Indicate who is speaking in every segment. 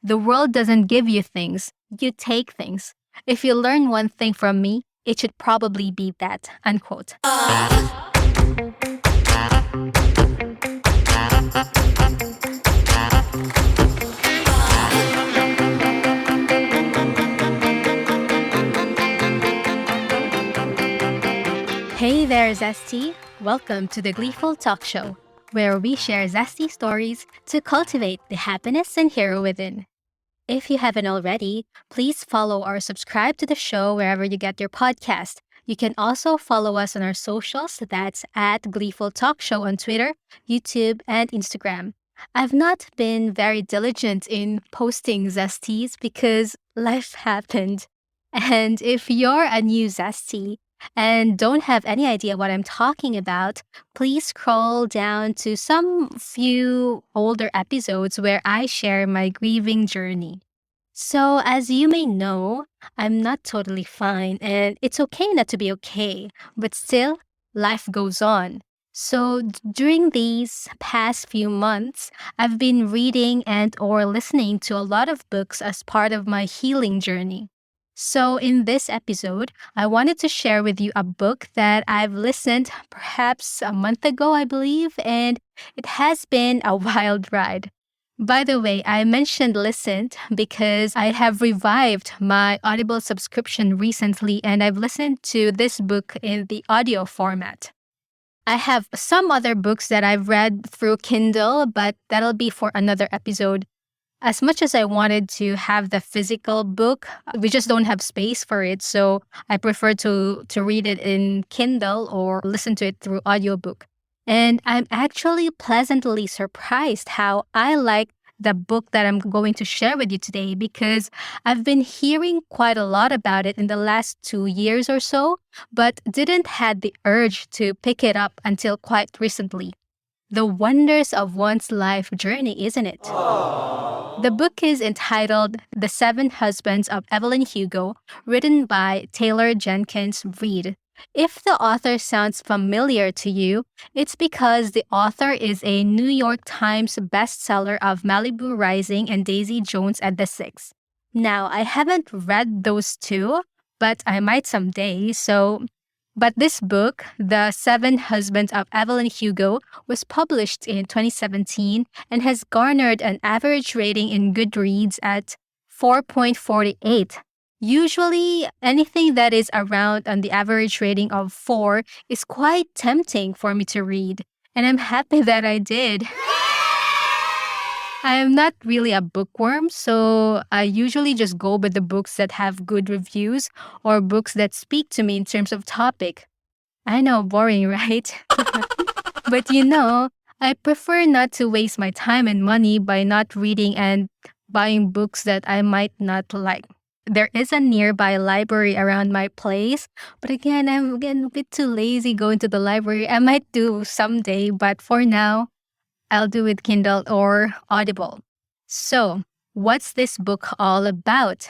Speaker 1: The world doesn't give you things, you take things. If you learn one thing from me, it should probably be that, unquote. Hey there, Zesty. Welcome to the Gleeful Talkshow, where we share zesty stories to cultivate the happiness and hero within. If you haven't already, please follow or subscribe to the show wherever you get your podcast. You can also follow us on our socials. That's at Gleeful Talkshow on Twitter, YouTube, and Instagram. I've not been very diligent in posting zesties because life happened. And if you're a new zesty and don't have any idea what I'm talking about, please scroll down to some few older episodes where I share my grieving journey. So, as you may know, I'm not totally fine, and it's okay not to be okay, but still, life goes on. So, during these past few months, I've been reading and or listening to a lot of books as part of my healing journey. So, in this episode, I wanted to share with you a book that I've listened perhaps a month ago, I believe, and it has been a wild ride. By the way, I mentioned listened because I have revived my Audible subscription recently and I've listened to this book in the audio format. I have some other books that I've read through Kindle, but that'll be for another episode. As much as I wanted to have the physical book, we just don't have space for it. So I prefer to read it in Kindle or listen to it through audiobook. And I'm actually pleasantly surprised how I like the book that I'm going to share with you today because I've been hearing quite a lot about it in the last 2 years or so, but didn't had the urge to pick it up until quite recently. The wonders of one's life journey, isn't it? The book is entitled The Seven Husbands of Evelyn Hugo, written by Taylor Jenkins Reid. If the author sounds familiar to you, it's because the author is a New York Times bestseller of Malibu Rising and Daisy Jones and the Six. Now, I haven't read those two, but I might someday, but this book, The Seven Husbands of Evelyn Hugo, was published in 2017 and has garnered an average rating in Goodreads at 4.48. Usually, anything that is around on the average rating of 4 is quite tempting for me to read, and I'm happy that I did. I am not really a bookworm, so I usually just go with the books that have good reviews or books that speak to me in terms of topic. I know, boring, right? But I prefer not to waste my time and money by not reading and buying books that I might not like. There is a nearby library around my place, but again, I'm getting a bit too lazy going to the library. I might do someday, but for now, I'll do it Kindle or Audible. So, what's this book all about?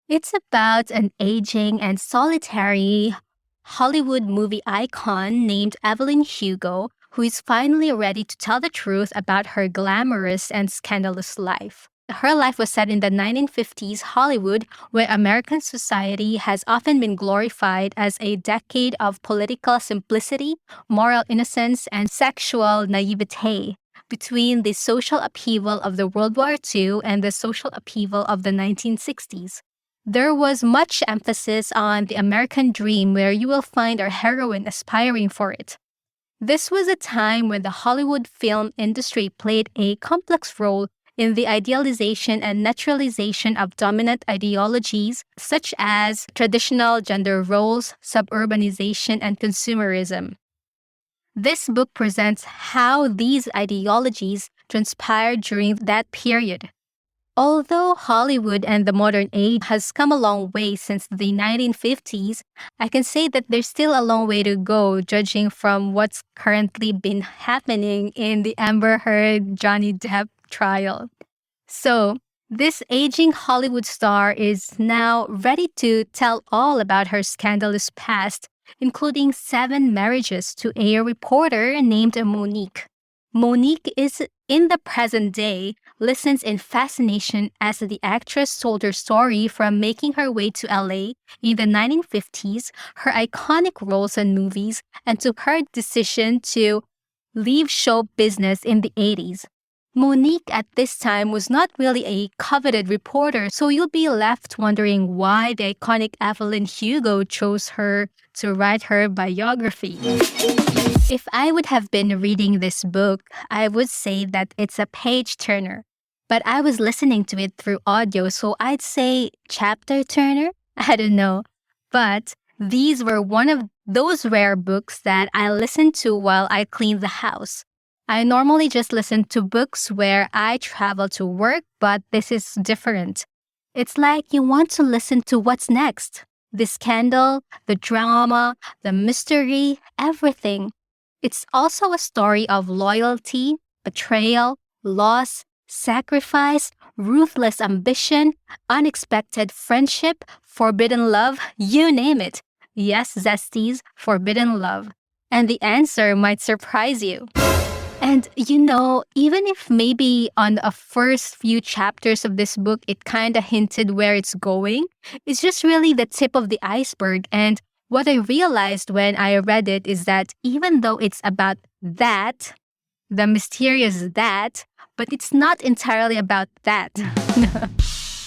Speaker 1: It's about an aging and solitary Hollywood movie icon named Evelyn Hugo, who is finally ready to tell the truth about her glamorous and scandalous life. Her life was set in the 1950s Hollywood, where American society has often been glorified as a decade of political simplicity, moral innocence, and sexual naivete. Between the social upheaval of the World War II and the social upheaval of the 1960s. There was much emphasis on the American dream where you will find our heroine aspiring for it. This was a time when the Hollywood film industry played a complex role in the idealization and naturalization of dominant ideologies such as traditional gender roles, suburbanization, and consumerism. This book presents how these ideologies transpired during that period. Although Hollywood and the modern age has come a long way since the 1950s, I can say that there's still a long way to go judging from what's currently been happening in the Amber Heard Johnny Depp trial. So, this aging Hollywood star is now ready to tell all about her scandalous past, including 7 marriages to a reporter named Monique. Monique is in the present day, listens in fascination as the actress told her story from making her way to LA in the 1950s, her iconic roles in movies, and to her decision to leave show business in the 80s. Monique at this time was not really a coveted reporter, so you'll be left wondering why the iconic Evelyn Hugo chose her to write her biography. If I would have been reading this book, I would say that it's a page turner. But I was listening to it through audio, so I'd say chapter turner? I don't know. But these were one of those rare books that I listened to while I cleaned the house. I normally just listen to books where I travel to work, but this is different. It's like you want to listen to what's next. The scandal, the drama, the mystery, everything. It's also a story of loyalty, betrayal, loss, sacrifice, ruthless ambition, unexpected friendship, forbidden love, you name it. Yes, Zesties, forbidden love. And the answer might surprise you. And even if maybe on the first few chapters of this book, it kind of hinted where it's going, it's just really the tip of the iceberg. And what I realized when I read it is that even though it's about that, the mysterious that, but it's not entirely about that.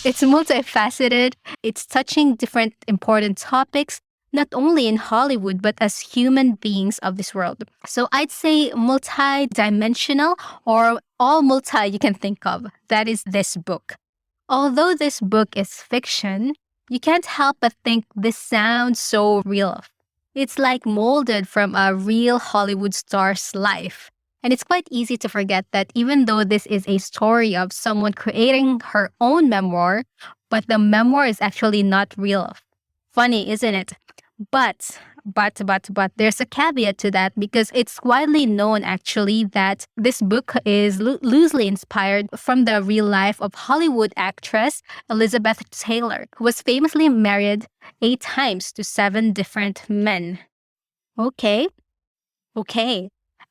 Speaker 1: It's multifaceted, it's touching different important topics, not only in Hollywood, but as human beings of this world. So I'd say multi-dimensional or all multi you can think of. That is this book. Although this book is fiction, you can't help but think this sounds so real. It's like molded from a real Hollywood star's life. And it's quite easy to forget that even though this is a story of someone creating her own memoir, but the memoir is actually not real. Funny, isn't it? But there's a caveat to that because it's widely known actually that this book is loosely inspired from the real life of Hollywood actress Elizabeth Taylor, who was famously married 8 times to 7 different men. Okay.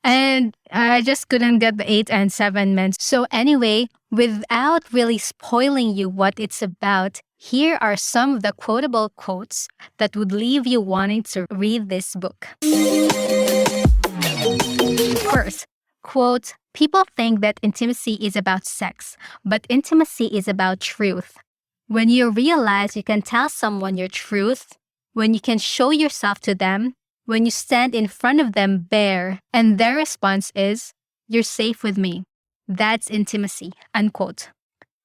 Speaker 1: And I just couldn't get the 8 and 7 men. So anyway, without really spoiling you what it's about, here are some of the quotable quotes that would leave you wanting to read this book. First, quote, "People think that intimacy is about sex, but intimacy is about truth. When you realize you can tell someone your truth, when you can show yourself to them, when you stand in front of them bare, and their response is, 'You're safe with me.' That's intimacy," unquote.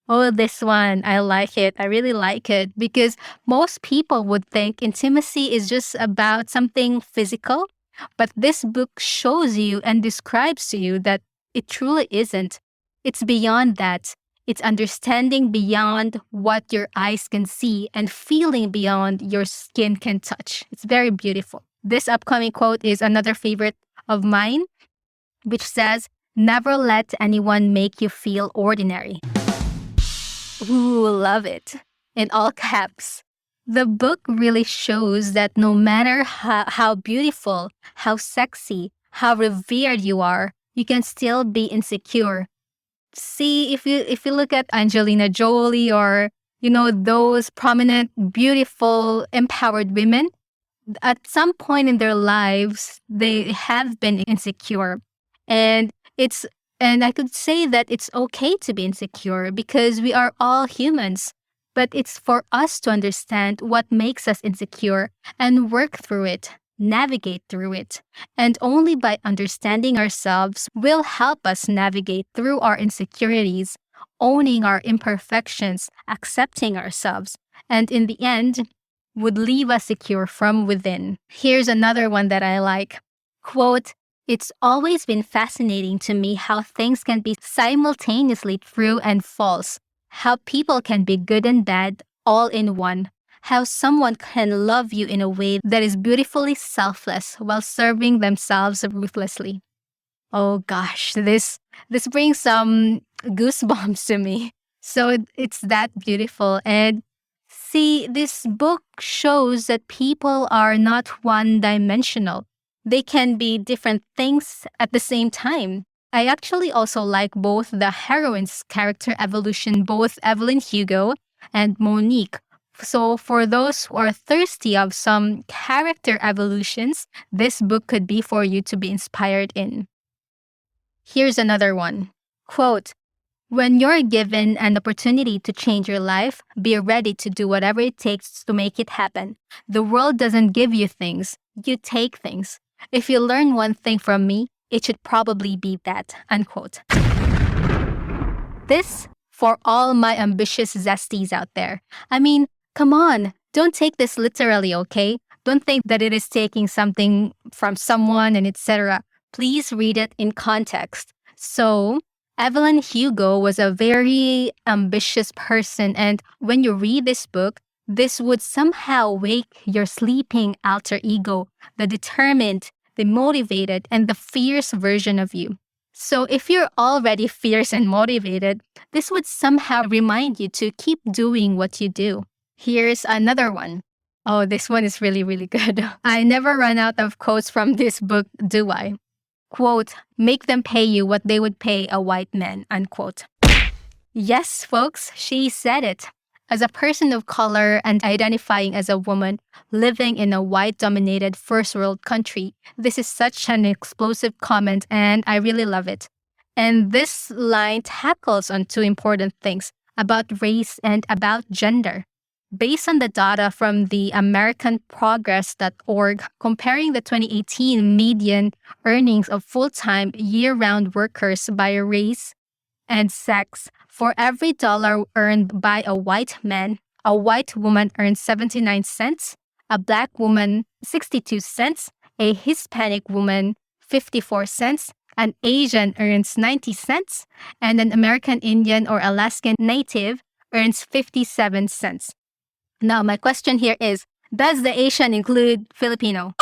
Speaker 1: Oh, this one, I like it. I really like it because most people would think intimacy is just about something physical, but this book shows you and describes to you that it truly isn't. It's beyond that. It's understanding beyond what your eyes can see and feeling beyond your skin can touch. It's very beautiful. This upcoming quote is another favorite of mine, which says, "Never let anyone make you feel ordinary." Ooh, love it. In all caps. The book really shows that no matter how beautiful, how sexy, how revered you are, you can still be insecure. See, if you look at Angelina Jolie or those prominent, beautiful, empowered women, at some point in their lives they have been insecure, and it's and I could say that it's okay to be insecure because we are all humans, but it's for us to understand what makes us insecure and work through it, navigate through it. And only by understanding ourselves will help us navigate through our insecurities, owning our imperfections, accepting ourselves, and in the end would leave us secure from within. Here's another one that I like. Quote, "It's always been fascinating to me how things can be simultaneously true and false, how people can be good and bad all in one, how someone can love you in a way that is beautifully selfless while serving themselves ruthlessly." Oh gosh, this brings some goosebumps to me. So it's that beautiful. And see, this book shows that people are not one-dimensional. They can be different things at the same time. I actually also like both the heroines' character evolution, both Evelyn Hugo and Monique. So, for those who are thirsty of some character evolutions, this book could be for you to be inspired in. Here's another one. Quote, when you're given an opportunity to change your life, be ready to do whatever it takes to make it happen. The world doesn't give you things, you take things. If you learn one thing from me, it should probably be that. Unquote. This for all my ambitious zesties out there. I mean, come on, don't take this literally, okay? Don't think that it is taking something from someone and etc. Please read it in context. So, Evelyn Hugo was a very ambitious person, and when you read this book, this would somehow wake your sleeping alter ego, the determined, the motivated, and the fierce version of you. So, if you're already fierce and motivated, this would somehow remind you to keep doing what you do. Here's another one. Oh, this one is really, really good. I never run out of quotes from this book, do I? Quote, make them pay you what they would pay a white man, unquote. Yes, folks, she said it. As a person of color and identifying as a woman living in a white-dominated first-world country, this is such an explosive comment and I really love it. And this line tackles on two important things about race and about gender. Based on the data from the AmericanProgress.org, comparing the 2018 median earnings of full-time year-round workers by race and sex, for every dollar earned by a white man, a white woman earns 79 cents, a black woman 62 cents, a Hispanic woman 54 cents, an Asian earns 90 cents, and an American Indian or Alaskan Native earns 57 cents. Now, my question here is, does the Asian include Filipino?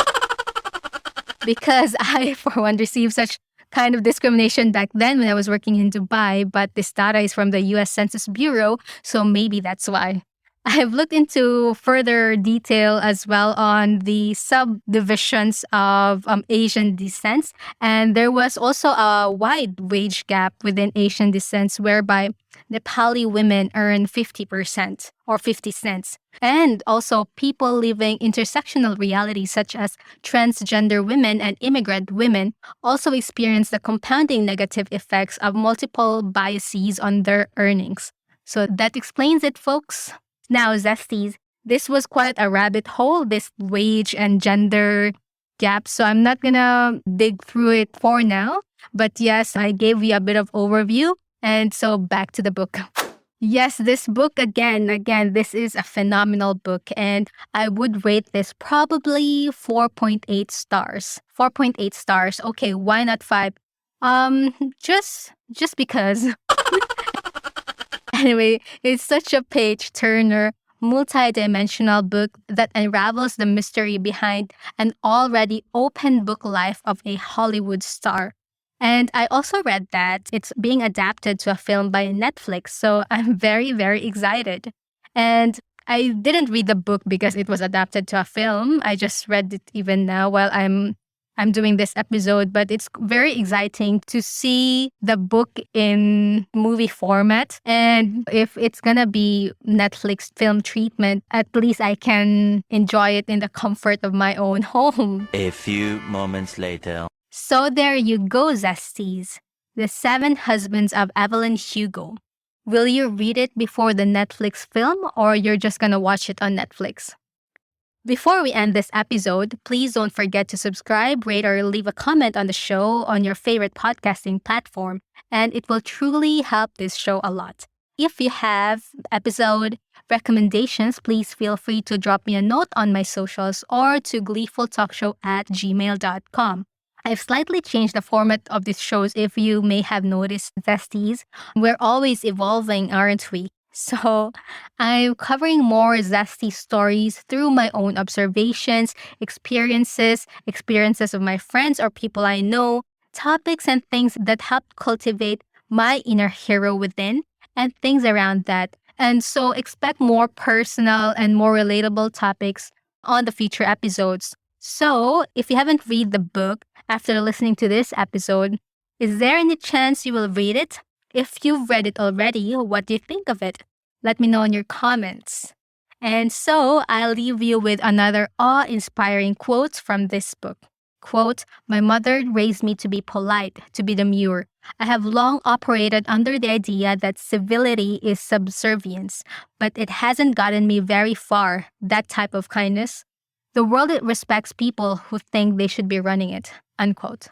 Speaker 1: Because I, for one, received such kind of discrimination back then when I was working in Dubai, but this data is from the US Census Bureau, so maybe that's why. I have looked into further detail as well on the subdivisions of Asian descents, and there was also a wide wage gap within Asian descents whereby Nepali women earn 50% or 50 cents. And also people living intersectional realities such as transgender women and immigrant women also experience the compounding negative effects of multiple biases on their earnings. So that explains it, folks. Now, Zesties, this was quite a rabbit hole, this wage and gender gap. So I'm not gonna dig through it for now. But yes, I gave you a bit of overview. And so back to the book. Yes, this book again, this is a phenomenal book. And I would rate this probably 4.8 stars. 4.8 stars. Okay, why not 5? Just because. Anyway, it's such a page turner, multi-dimensional book that unravels the mystery behind an already open book life of a Hollywood star. And I also read that it's being adapted to a film by Netflix, so I'm very, very excited. And I didn't read the book because it was adapted to a film. I just read it even now while I'm doing this episode, but it's very exciting to see the book in movie format. And if it's gonna be Netflix film treatment, at least I can enjoy it in the comfort of my own home.
Speaker 2: A few moments later.
Speaker 1: So there you go, Zesties. The 7 Husbands of Evelyn Hugo. Will you read it before the Netflix film or you're just gonna watch it on Netflix? Before we end this episode, please don't forget to subscribe, rate, or leave a comment on the show on your favorite podcasting platform, and it will truly help this show a lot. If you have episode recommendations, please feel free to drop me a note on my socials or to gleefultalkshow@gmail.com. I've slightly changed the format of these shows if you may have noticed, Zesties. We're always evolving, aren't we? So I'm covering more zesty stories through my own observations, experiences of my friends or people I know, topics and things that help cultivate my inner hero within, and things around that. And so expect more personal and more relatable topics on the future episodes. So if you haven't read the book after listening to this episode, Is there any chance you will read it? If you've read it already, what do you think of it? Let me know in your comments. And so I'll leave you with another awe-inspiring quote from this book. Quote, "My mother raised me to be polite, to be demure. I have long operated under the idea that civility is subservience, but it hasn't gotten me very far, that type of kindness. The world respects people who think they should be running it." Unquote.